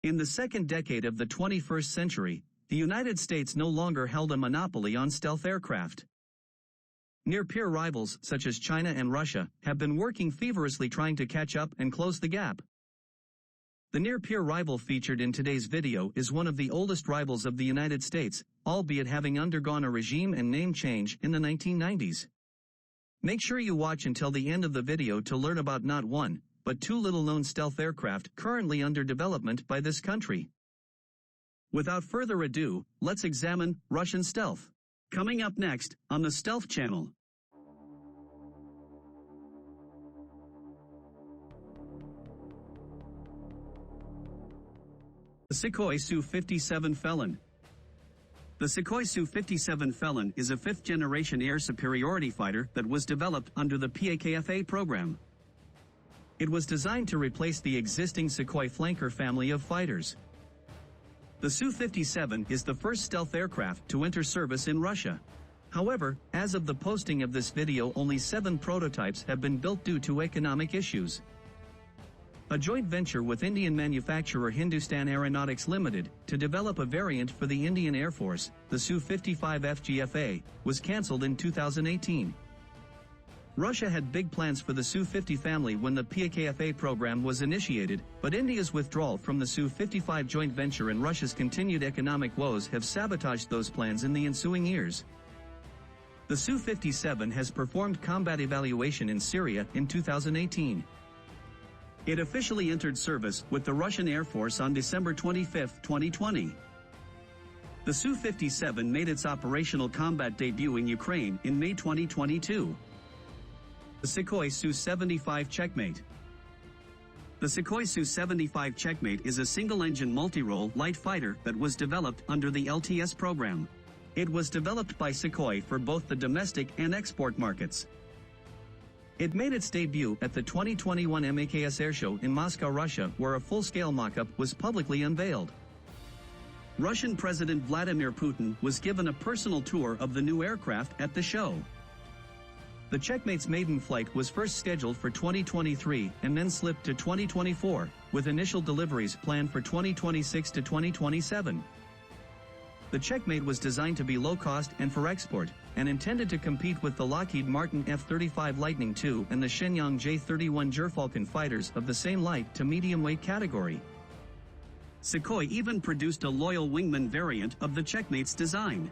In the second decade of the 21st century, the United States no longer held a monopoly on stealth aircraft. Near-peer rivals such as China and Russia have been working feverishly trying to catch up and close the gap. The near-peer rival featured in today's video is one of the oldest rivals of the United States, albeit having undergone a regime and name change in the 1990s. Make sure you watch until the end of the video to learn about not one, but two little-known stealth aircraft currently under development by this country. Without further ado, let's examine Russian stealth. Coming up next on the Stealth Channel. The Sukhoi Su-57 Felon. The Sukhoi Su-57 Felon is a fifth-generation air superiority fighter that was developed under the PAK-DA program. It was designed to replace the existing Sukhoi flanker family of fighters. The Su-57 is the first stealth aircraft to enter service in Russia. However, as of the posting of this video, only 7 prototypes have been built due to economic issues. A joint venture with Indian manufacturer Hindustan Aeronautics Limited to develop a variant for the Indian Air Force, the Su-55 FGFA, was cancelled in 2018. Russia had big plans for the Su-50 family when the PAK-DA program was initiated, but India's withdrawal from the Su-55 joint venture and Russia's continued economic woes have sabotaged those plans in the ensuing years. The Su-57 has performed combat evaluation in Syria in 2018. It officially entered service with the Russian Air Force on December 25, 2020. The Su-57 made its operational combat debut in Ukraine in May 2022. The Sukhoi Su-75 Checkmate. The Sukhoi Su-75 Checkmate is a single-engine multi-role light fighter that was developed under the LTS program. It was developed by Sukhoi for both the domestic and export markets. It made its debut at the 2021 MAKS Airshow in Moscow, Russia, where a full-scale mock-up was publicly unveiled. Russian President Vladimir Putin was given a personal tour of the new aircraft at the show. The Checkmate's maiden flight was first scheduled for 2023 and then slipped to 2024, with initial deliveries planned for 2026 to 2027. The Checkmate was designed to be low-cost and for export, and intended to compete with the Lockheed Martin F-35 Lightning II and the Shenyang J-31 Gerfalcon fighters of the same light to medium-weight category. Sukhoi even produced a loyal wingman variant of the Checkmate's design.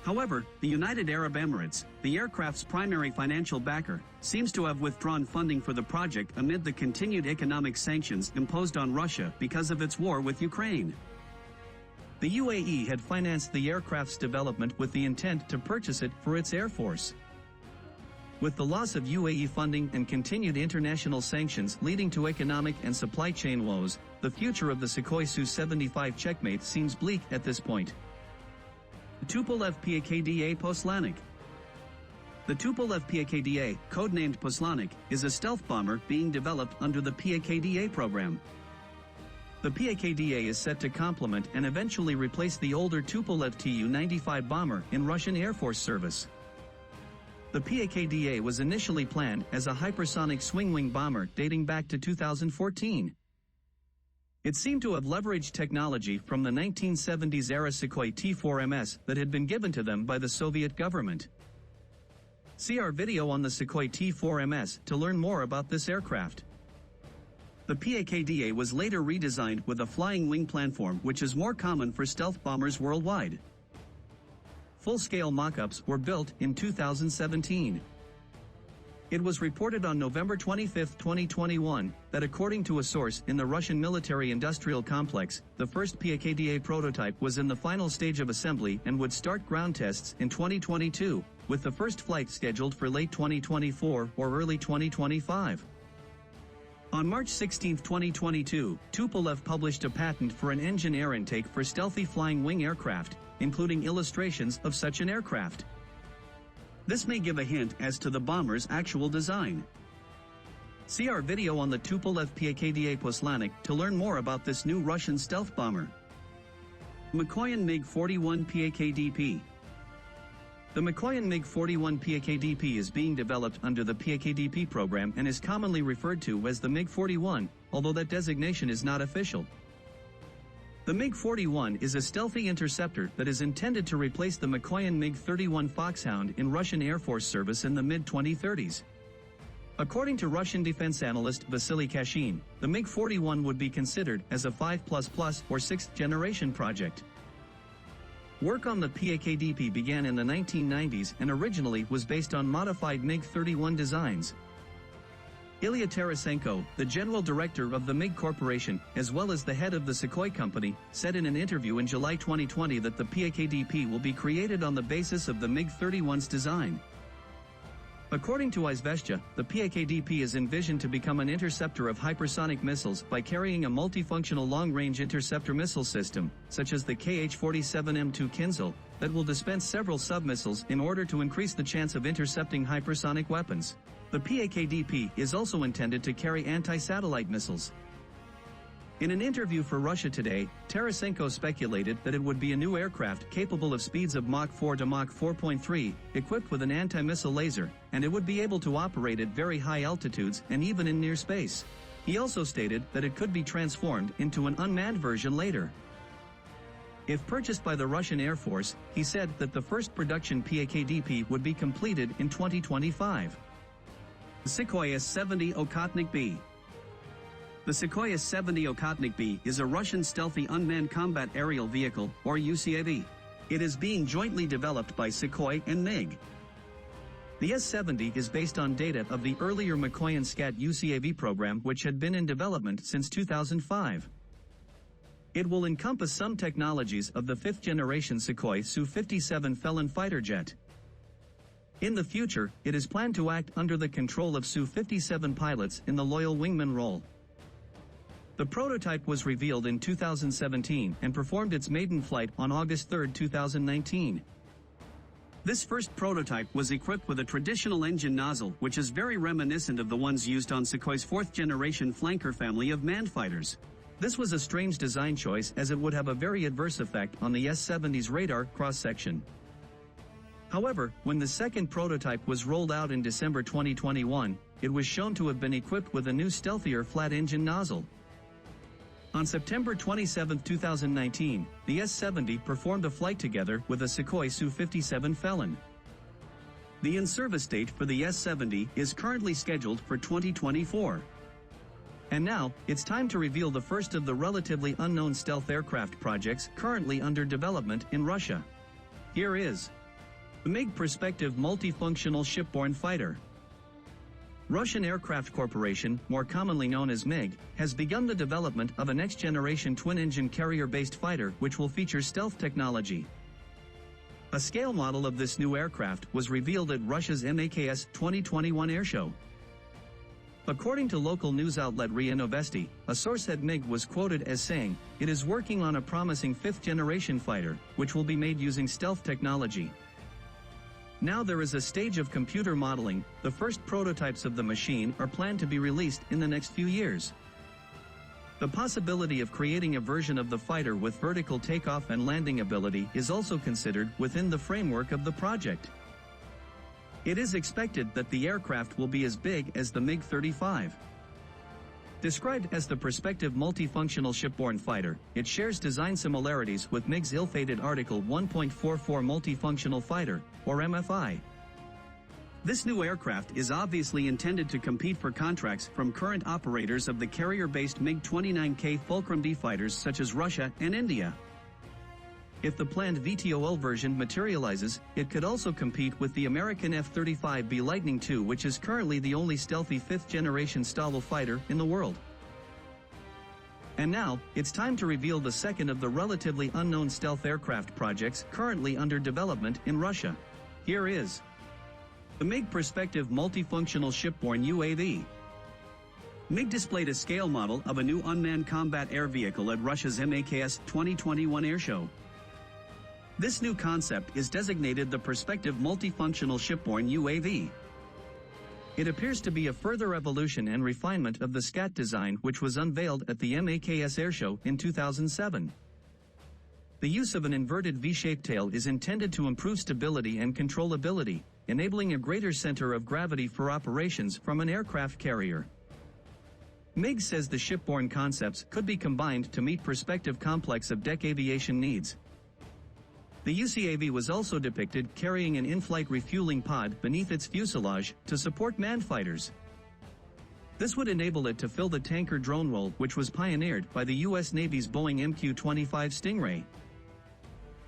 However, the United Arab Emirates, the aircraft's primary financial backer, seems to have withdrawn funding for the project amid the continued economic sanctions imposed on Russia because of its war with Ukraine. The UAE had financed the aircraft's development with the intent to purchase it for its air force. With the loss of UAE funding and continued international sanctions leading to economic and supply chain woes, the future of the Sukhoi Su-75 Checkmate seems bleak at this point. Tupolev PAK-DA Poslannik. The Tupolev PAK-DA, codenamed Poslannik, is a stealth bomber being developed under the PAK-DA program. The PAK-DA is set to complement and eventually replace the older Tupolev Tu-95 bomber in Russian Air Force service. The PAK-DA was initially planned as a hypersonic swing-wing bomber dating back to 2014. It seemed to have leveraged technology from the 1970s-era Sukhoi T-4MS that had been given to them by the Soviet government. See our video on the Sukhoi T-4MS to learn more about this aircraft. The PAK-DA was later redesigned with a flying wing platform which is more common for stealth bombers worldwide. Full-scale mock-ups were built in 2017. It was reported on November 25, 2021, that according to a source in the Russian military-industrial complex, the first PAK-DA prototype was in the final stage of assembly and would start ground tests in 2022, with the first flight scheduled for late 2024 or early 2025. On March 16, 2022, Tupolev published a patent for an engine air intake for stealthy flying wing aircraft, including illustrations of such an aircraft. This may give a hint as to the bomber's actual design. See our video on the Tupolev PAK-DA Poslannik to learn more about this new Russian stealth bomber. Mikoyan MiG-41 PAK-DP. The Mikoyan MiG-41 PAK-DP is being developed under the PAK-DP program and is commonly referred to as the MiG-41, although that designation is not official. The MiG-41 is a stealthy interceptor that is intended to replace the Mikoyan MiG-31 Foxhound in Russian Air Force service in the mid-2030s. According to Russian defense analyst Vasily Kashin, the MiG-41 would be considered as a 5++ or 6th generation project. Work on the PAK-DP began in the 1990s and originally was based on modified MiG-31 designs. Ilya Tarasenko, the general director of the MiG Corporation, as well as the head of the Sukhoi company, said in an interview in July 2020 that the PAK-DP will be created on the basis of the MiG-31's design. According to Izvestia, the PAK-DP is envisioned to become an interceptor of hypersonic missiles by carrying a multifunctional long-range interceptor missile system, such as the Kh-47M2 Kinzhal, that will dispense several submissiles in order to increase the chance of intercepting hypersonic weapons. The PAK-DP is also intended to carry anti-satellite missiles. In an interview for Russia Today, Tarasenko speculated that it would be a new aircraft capable of speeds of Mach 4 to Mach 4.3, equipped with an anti-missile laser, and it would be able to operate at very high altitudes and even in near space. He also stated that it could be transformed into an unmanned version later. If purchased by the Russian Air Force, he said that the first production PAK-DP would be completed in 2025. Sukhoi S-70 Okhotnik B. The Sukhoi S-70 Okhotnik B is a Russian stealthy unmanned combat aerial vehicle, or UCAV. It is being jointly developed by Sukhoi and MiG. The S-70 is based on data of the earlier Mikoyan SCAT UCAV program, which had been in development since 2005. It will encompass some technologies of the 5th generation Sukhoi Su-57 Felon fighter jet. In the future, it is planned to act under the control of Su-57 pilots in the loyal wingman role. The prototype was revealed in 2017 and performed its maiden flight on August 3, 2019. This first prototype was equipped with a traditional engine nozzle, which is very reminiscent of the ones used on Sukhoi's 4th generation flanker family of manned fighters. This was a strange design choice, as it would have a very adverse effect on the S-70's radar cross-section. However, when the second prototype was rolled out in December 2021, it was shown to have been equipped with a new stealthier flat-engine nozzle. On September 27, 2019, the S-70 performed a flight together with a Sukhoi Su-57 Felon. The in-service date for the S-70 is currently scheduled for 2024. And now, it's time to reveal the first of the relatively unknown stealth aircraft projects currently under development in Russia. Here is the MiG Perspective Multifunctional Shipborne Fighter. Russian Aircraft Corporation, more commonly known as MiG, has begun the development of a next-generation twin-engine carrier-based fighter which will feature stealth technology. A scale model of this new aircraft was revealed at Russia's MAKS 2021 airshow. According to local news outlet RIA Novosti, a source at MiG was quoted as saying, "It is working on a promising 5th-generation fighter, which will be made using stealth technology." Now there is a stage of computer modeling. The first prototypes of the machine are planned to be released in the next few years. The possibility of creating a version of the fighter with vertical takeoff and landing ability is also considered within the framework of the project. It is expected that the aircraft will be as big as the MiG-35. Described as the Perspective Multifunctional Shipborne Fighter, it shares design similarities with MiG's ill-fated Article 1.44 Multifunctional Fighter, or MFI. This new aircraft is obviously intended to compete for contracts from current operators of the carrier-based MiG-29K Fulcrum D fighters such as Russia and India. If the planned VTOL version materializes, it could also compete with the American F-35B Lightning II, which is currently the only stealthy 5th-generation STOVL fighter in the world. And now, it's time to reveal the second of the relatively unknown stealth aircraft projects currently under development in Russia. Here is the MiG Perspective Multifunctional Shipborne UAV. MiG displayed a scale model of a new unmanned combat air vehicle at Russia's MAKS 2021 airshow. This new concept is designated the Perspective Multifunctional Shipborne UAV. It appears to be a further evolution and refinement of the SCAT design, which was unveiled at the MAKS airshow in 2007. The use of an inverted V-shaped tail is intended to improve stability and controllability, enabling a greater center of gravity for operations from an aircraft carrier. MiG says the shipborne concepts could be combined to meet prospective complex of deck aviation needs. The UCAV was also depicted carrying an in-flight refueling pod beneath its fuselage to support manned fighters. This would enable it to fill the tanker drone role, which was pioneered by the U.S. Navy's Boeing MQ-25 Stingray.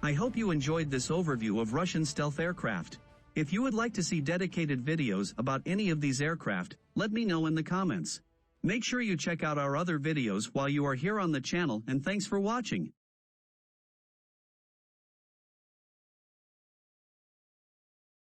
I hope you enjoyed this overview of Russian stealth aircraft. If you would like to see dedicated videos about any of these aircraft, let me know in the comments. Make sure you check out our other videos while you are here on the channel, and thanks for watching.